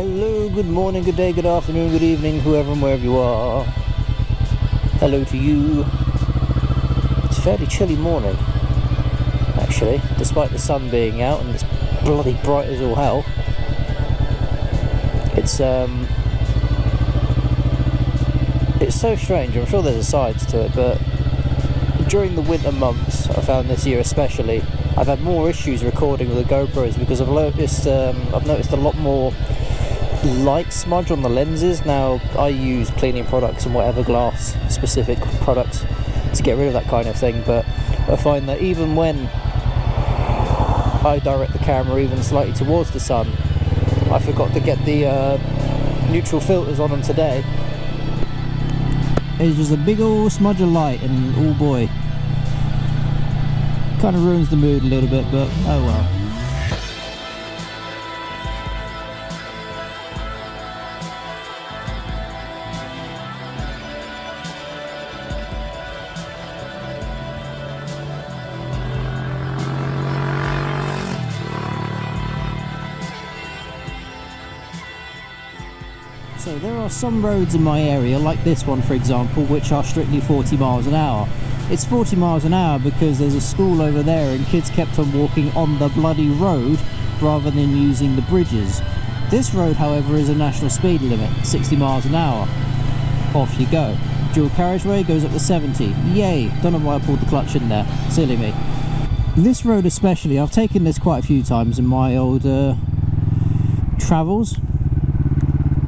Hello, good morning, good day, good afternoon, good evening, whoever and wherever you are. Hello to you. It's a fairly chilly morning, actually, despite the sun being out and it's bloody bright as all hell. It's so strange. I'm sure there's a side to it, but during the winter months, I found this year especially, I've had more issues recording with the GoPros because I've noticed a lot more light smudge on the lenses. Now I use cleaning products and whatever glass specific products to get rid of that kind of thing, but I find that even when I direct the camera even slightly towards the sun, I forgot to get the neutral filters on them today. It's just a big old smudge of light, and oh boy, kind of ruins the mood a little bit, but oh well. So there are some roads in my area, like this one for example, which are strictly 40 miles an hour. It's 40 miles an hour because there's a school over there and kids kept on walking on the bloody road rather than using the bridges. This road, however, is a national speed limit, 60 miles an hour. Off you go. Dual carriageway goes up to 70. Yay! Don't know why I pulled the clutch in there. Silly me. This road especially, I've taken this quite a few times in my old travels.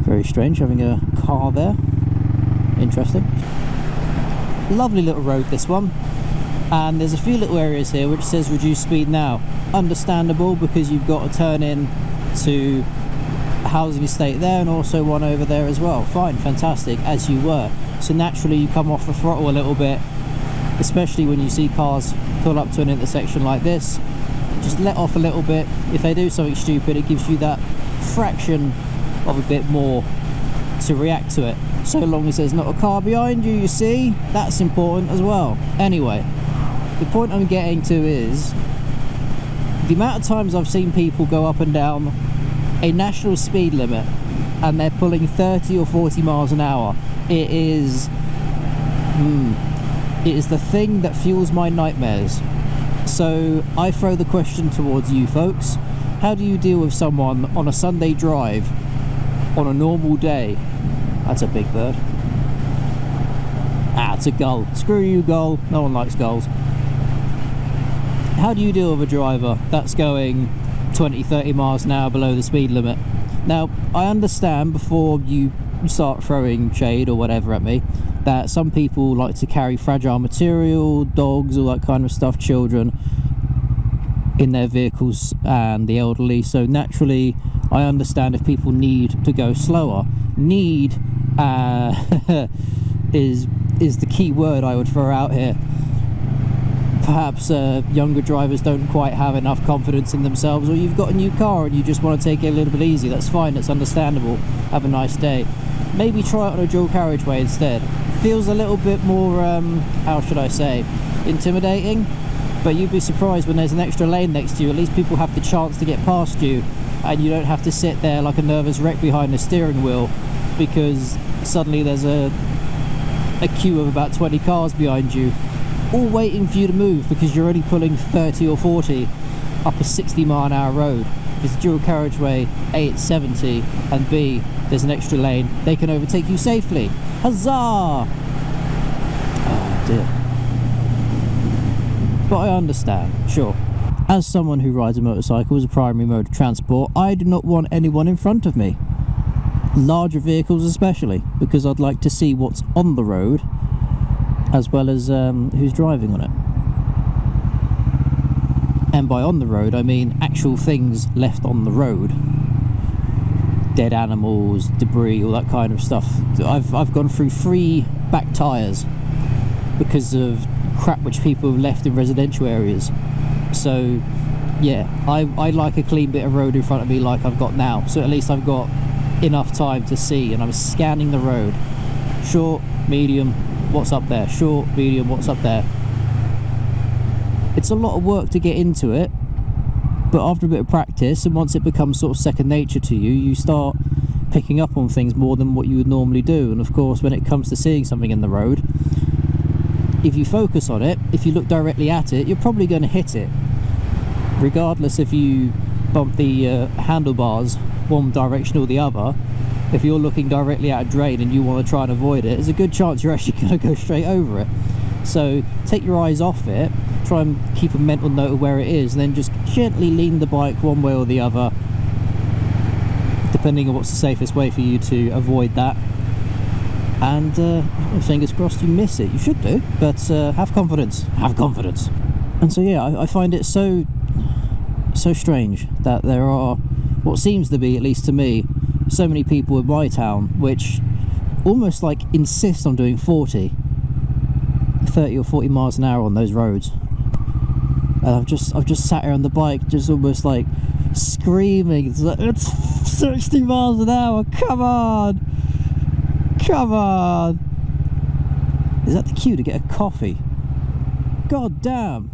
Very strange having a car there. Interesting. Lovely little road, this one. And there's a few little areas here which says reduce speed now. Understandable, because you've got to turn in to a housing estate there and also one over there as well. Fine, fantastic, as you were. So naturally you come off the throttle a little bit, especially when you see cars pull up to an intersection like this. Just let off a little bit. If they do something stupid, it gives you that fraction of a bit more to react to it, so long as there's not a car behind you, you see, that's important as well. Anyway, the point I'm getting to is the amount of times I've seen people go up and down a national speed limit and they're pulling 30 or 40 miles an hour. It is the thing that fuels my nightmares. So I throw the question towards you folks: how do you deal with someone on a Sunday drive on a normal day? That's a big bird. Ah, it's a gull. Screw you, gull. No one likes gulls. How do you deal with a driver that's going 20-30 miles an hour below the speed limit? Now, I understand, before you start throwing shade or whatever at me, that some people like to carry fragile material, dogs, all that kind of stuff, children in their vehicles, and the elderly. So naturally I understand if people need to go slower. Need is the key word I would throw out here. Perhaps younger drivers don't quite have enough confidence in themselves, or you've got a new car and you just want to take it a little bit easy. That's fine, that's understandable. Have a nice day. Maybe try it on a dual carriageway instead. Feels a little bit more how should I say, intimidating, but you'd be surprised when there's an extra lane next to you. At least people have the chance to get past you, and you don't have to sit there like a nervous wreck behind the steering wheel because suddenly there's a queue of about 20 cars behind you, all waiting for you to move because you're only pulling 30 or 40 up a 60 mile an hour road. If it's dual carriageway, A, it's 70, and B, there's an extra lane, they can overtake you safely. Huzzah! Oh dear. But I understand, sure. As someone who rides a motorcycle as a primary mode of transport, I do not want anyone in front of me. Larger vehicles especially, because I'd like to see what's on the road as well as who's driving on it. And by on the road I mean actual things left on the road. Dead animals, debris, all that kind of stuff. I've gone through 3 back tyres because of crap which people have left in residential areas. So yeah, I like a clean bit of road in front of me like I've got now, so at least I've got enough time to see, and I'm scanning the road. Short, medium, what's up there? Short, medium, what's up there? It's a lot of work to get into it, but after a bit of practice, and once it becomes sort of second nature to you, you start picking up on things more than what you would normally do. And of course, when it comes to seeing something in the road, if you focus on it, if you look directly at it, you're probably going to hit it, regardless if you bump the handlebars one direction or the other. If you're looking directly at a drain and you want to try and avoid it, there's a good chance you're actually going to go straight over it. So take your eyes off it, try and keep a mental note of where it is, and then just gently lean the bike one way or the other, depending on what's the safest way for you to avoid that. And fingers crossed you miss it. You should do, but have confidence. Have confidence. And so yeah, I find it so strange that there are, what seems to be, at least to me, so many people in my town which almost like insist on doing 30 or 40 miles an hour on those roads. And I've just sat here on the bike, just almost like screaming, it's like, it's 60 miles an hour, come on, come on. Is that the cue to get a coffee? God damn.